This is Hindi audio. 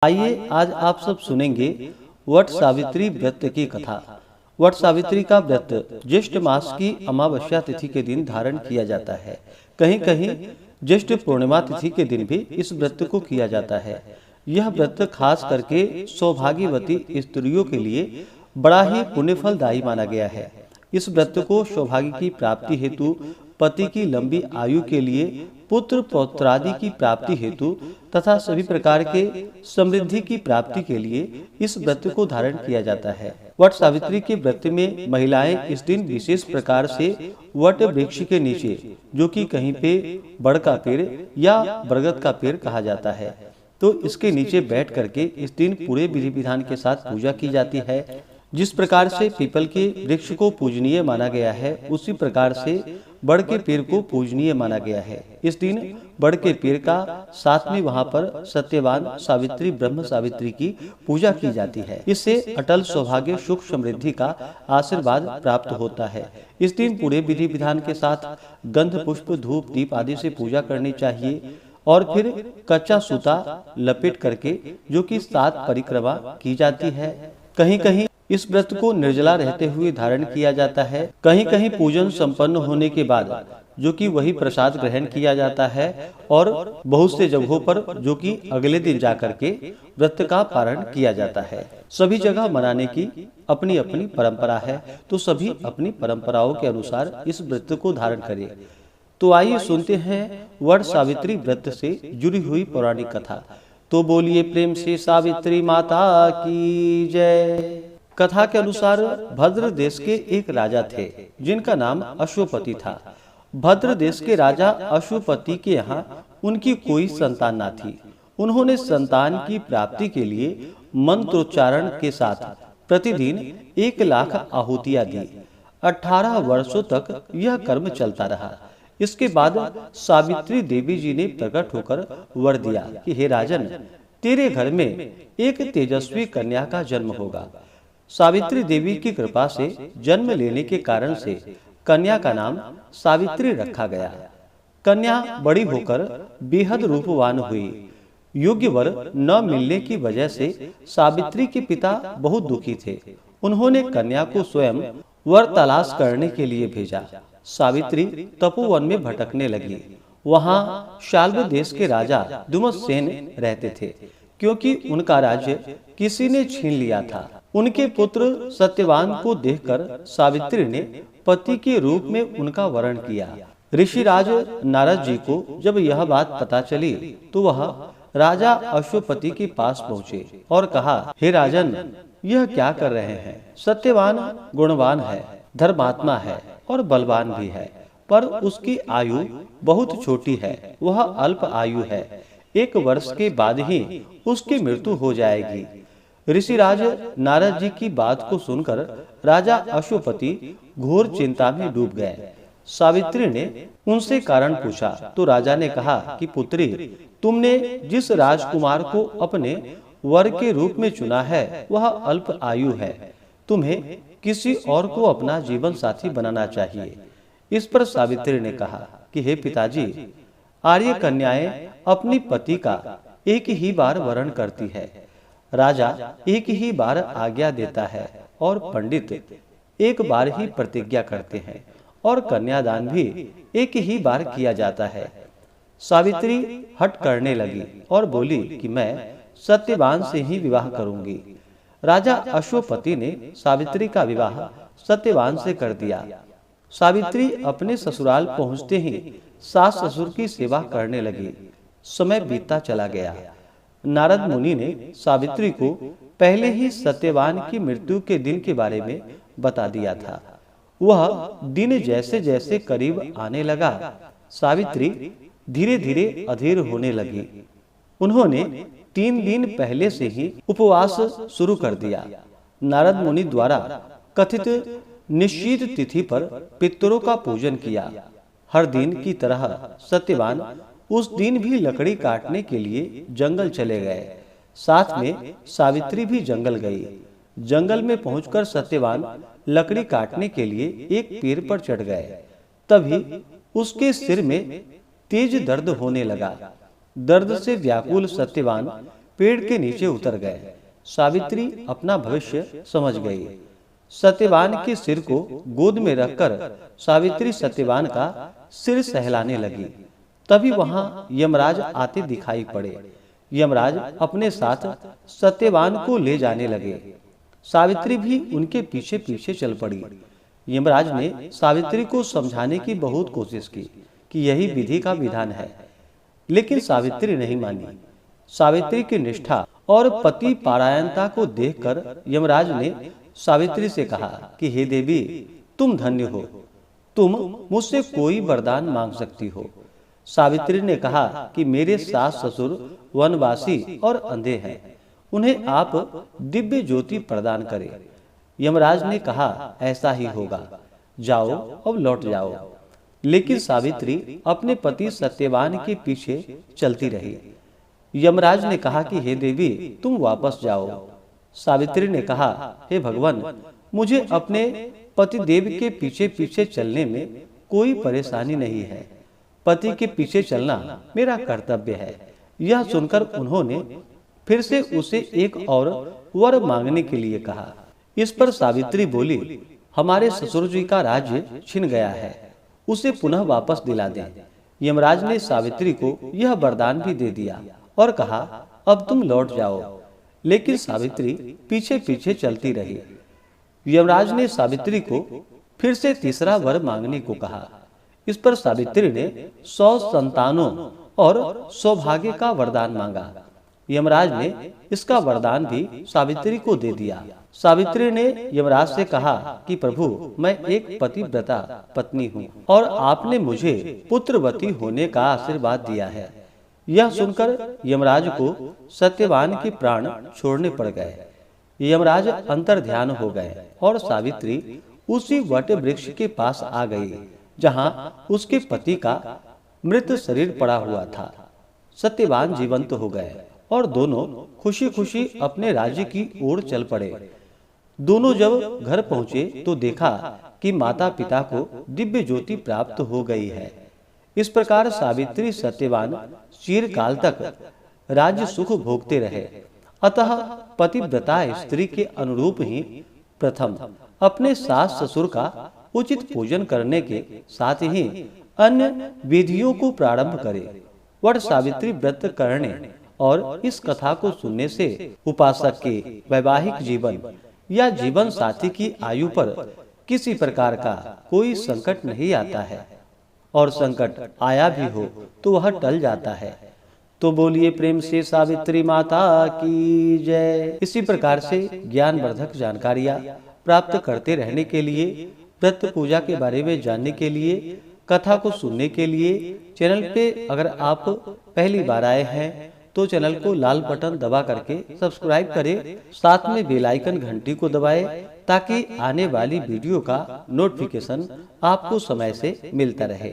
आइए आज आप सब सुनेंगे वट सावित्री व्रत की कथा। वट सावित्री का व्रत ज्येष्ठ मास की अमावस्या तिथि के दिन धारण किया जाता है। कहीं कहीं ज्येष्ठ पूर्णिमा तिथि के दिन भी इस व्रत को किया जाता है। यह व्रत खास करके सौभाग्यवती स्त्रियों के लिए बड़ा ही पुण्यफलदायी माना गया है। इस व्रत को सौभाग्य की प्राप्ति हेतु, पति की लंबी आयु के लिए, पुत्र पौत्रादि की प्राप्ति हेतु तथा सभी प्रकार के समृद्धि की प्राप्ति के लिए इस व्रत को धारण किया जाता है। वट सावित्री के व्रत में महिलाएं इस दिन विशेष प्रकार से वट वृक्ष के नीचे, जो कि कहीं पे बड़ का पेड़ या बरगद का पेड़ कहा जाता है, तो इसके नीचे बैठ करके इस दिन पूरे विधि विधान के साथ पूजा की जाती है। जिस प्रकार से पीपल के वृक्ष को पूजनीय माना गया है, उसी प्रकार से बड़ के पेड़ को पूजनीय माना गया है। इस दिन बड़ के पेड़ का साथ में वहाँ पर सत्यवान सावित्री, ब्रह्म सावित्री की पूजा की जाती है। इससे अटल सौभाग्य, सुख, समृद्धि का आशीर्वाद प्राप्त होता है। इस दिन पूरे विधि विधान के साथ गंध, पुष्प, धूप, दीप आदि से पूजा करनी चाहिए और फिर कच्चा सूता लपेट करके, जो कि 7 परिक्रमा की जाती है। कहीं कहीं इस व्रत को निर्जला रहते हुए धारण किया जाता है। कहीं कहीं पूजन संपन्न होने के बाद जो कि वही प्रसाद ग्रहण किया जाता है और बहुत से जगहों पर जो कि अगले दिन जाकर के व्रत का पारण किया जाता है। सभी जगह मनाने की अपनी अपनी परंपरा है, तो सभी अपनी परंपराओं के अनुसार इस व्रत को धारण करें। तो आइए सुनते हैं वट सावित्री व्रत से जुड़ी हुई पौराणिक कथा। तो बोलिए प्रेम से सावित्री माता की जय। कथा के अनुसार भद्र देश के एक राजा थे, जिनका नाम अश्वपति था। भद्र देश के राजा अश्वपति के यहाँ उनकी कोई संतान न थी। उन्होंने संतान की प्राप्ति के लिए मंत्रोच्चारण के साथ प्रतिदिन 1 लाख आहुतियां दी। 18 वर्षों तक यह कर्म चलता रहा। इसके बाद सावित्री देवी जी ने प्रकट होकर वर दिया कि हे राजन, तेरे घर में एक तेजस्वी कन्या का जन्म होगा। सावित्री देवी की कृपा से जन्म लेने के कारण से कन्या का नाम सावित्री रखा गया। कन्या बड़ी होकर बेहद रूपवान हुई। योग्य वर न मिलने की वजह से सावित्री के पिता बहुत दुखी थे। उन्होंने कन्या को स्वयं वर तलाश करने के लिए भेजा। सावित्री तपोवन में भटकने लगी। वहां शाल्व देश के राजा दुमतसेन रहते थे, क्योंकि उनका राज्य किसी ने छीन लिया था। उनके पुत्र सत्यवान को देखकर सावित्री ने पति के रूप में उनका वरण किया। ऋषिराज नारद जी को जब यह बात पता चली, तो वह राजा अश्वपति के पास पहुँचे और कहा, हे राजन, यह क्या कर रहे हैं? सत्यवान गुणवान है, धर्मात्मा है और बलवान भी है, पर उसकी आयु बहुत छोटी है। वह अल्प आयु है। 1 वर्ष के बाद ही उसकी मृत्यु हो जाएगी। ऋषिराज नारद जी की बात को सुनकर राजा अश्वपति घोर चिंता में डूब गए। सावित्री ने उनसे कारण पूछा, तो राजा ने कहा कि पुत्री, तुमने जिस राजकुमार को अपने वर के रूप में चुना है, वह अल्प आयु है। तुम्हें किसी और को अपना जीवन साथी बनाना चाहिए। इस पर सावित्री ने कहा कि हे पिताजी, आर्य कन्याएं अपनी पति का एक ही बार वरण करती है। राजा एक ही बार आज्ञा देता है और पंडित एक बार ही प्रतिज्ञा करते हैं और कन्यादान भी एक ही बार किया जाता है। सावित्री हट करने लगी और बोली कि मैं सत्यवान से ही विवाह करूंगी। राजा अश्वपति ने सावित्री का विवाह सत्यवान से कर दिया। सावित्री अपने ससुराल पहुंचते ही सास ससुर की सेवा करने लगी। समय बीतता चला गया। नारद मुनि ने सावित्री को पहले ही सत्यवान की मृत्यु के दिन के बारे में बता दिया था। वह दिन जैसे जैसे करीब आने लगा, सावित्री धीरे धीरे अधीर होने लगी। उन्होंने 3 दिन पहले से ही उपवास शुरू कर दिया। नारद मुनि द्वारा कथित निश्चित तिथि पर पितरों का पूजन किया। हर दिन की तरह सत्यवान उस दिन भी लकड़ी काटने के लिए जंगल चले गए। साथ में सावित्री भी जंगल गई। जंगल में पहुंचकर सत्यवान लकड़ी काटने के लिए एक पेड़ पर चढ़ गए। तभी उसके सिर में तेज दर्द होने लगा। दर्द से व्याकुल सत्यवान पेड़ के नीचे उतर गए। सावित्री अपना भविष्य समझ गई। सत्यवान के सिर को गोद में रखकर सावित्री सत्यवान का सिर सहलाने लगी। तभी वहां यमराज आते दिखाई पड़े। यमराज अपने साथ सत्यवान को ले जाने लगे। सावित्री भी उनके पीछे पीछे चल पड़ी। यमराज ने सावित्री को समझाने की बहुत कोशिश की कि यही विधि का विधान है, लेकिन सावित्री नहीं मानी। सावित्री की निष्ठा और पति पारायणता को देखकर यमराज ने सावित्री से कहा कि हे देवी, तुम धन्य हो, तुम मुझसे कोई वरदान मांग सकती हो। सावित्री ने कहा कि मेरे सास ससुर वनवासी और अंधे हैं, उन्हें आप दिव्य ज्योति प्रदान करें। यमराज ने कहा ऐसा ही होगा, जाओ अब लौट जाओ। लेकिन सावित्री अपने पति सत्यवान के पीछे चलती रही। यमराज ने कहा कि हे देवी, तुम वापस जाओ। सावित्री ने कहा हे भगवान, मुझे अपने पति देव के पीछे पीछे चलने में कोई परेशानी नहीं है। पति के पीछे चलना मेरा कर्तव्य है। यह सुनकर उन्होंने फिर से उसे एक और वर मांगने के लिए कहा। इस पर सावित्री बोली, हमारे ससुर जी का राज्य छिन गया है, उसे पुनः वापस दिला दें। यमराज ने सावित्री को यह वरदान भी दे दिया और कहा अब तुम लौट जाओ। लेकिन सावित्री पीछे पीछे चलती रही। यमराज ने सावित्री को फिर से तीसरा वर मांगने को कहा। इस पर सावित्री ने 100 संतानों और सौभाग्य का वरदान मांगा। यमराज ने इसका वरदान भी सावित्री को दे दिया। सावित्री ने यमराज से कहा कि प्रभु, मैं एक पतिव्रता पत्नी हूँ और आपने मुझे पुत्रवती होने का आशीर्वाद दिया है। यह सुनकर यमराज को सत्यवान के प्राण छोड़ने पड़ गए। यमराज अंतर ध्यान हो गए और सावित्री उसी वट वृक्ष के पास आ गई जहां उसके पति का मृत शरीर पड़ा हुआ था। सत्यवान जीवंत हो गए और दोनों खुशी खुशी अपने राज्य की ओर चल पड़े। दोनों जब घर पहुंचे तो देखा कि माता पिता को दिव्य ज्योति प्राप्त हो गई है। इस प्रकार सावित्री सत्यवान चिरकाल तक राज्य सुख भोगते रहे। अतः पतिव्रता स्त्री के अनुरूप ही प्रथम अपने सास ससुर का उचित पूजन करने के साथ ही अन्य विधियों को प्रारंभ करे। वट सावित्री व्रत करने और इस कथा को सुनने से उपासक के वैवाहिक जीवन या जीवन साथी की आयु पर किसी प्रकार का कोई संकट नहीं आता है, और संकट आया भी हो तो वह टल जाता है। तो बोलिए प्रेम से सावित्री माता की जय। इसी प्रकार से ज्ञानवर्धक जानकारियाँ प्राप्त करते रहने के लिए, व्रत पूजा के बारे में जानने के लिए, कथा को सुनने के लिए चैनल पे अगर आप पहली बार आए हैं तो चैनल को लाल बटन दबा करके सब्सक्राइब करें, साथ में बेल आइकन घंटी को दबाएं ताकि आने वाली वीडियो का नोटिफिकेशन आपको समय से मिलता रहे।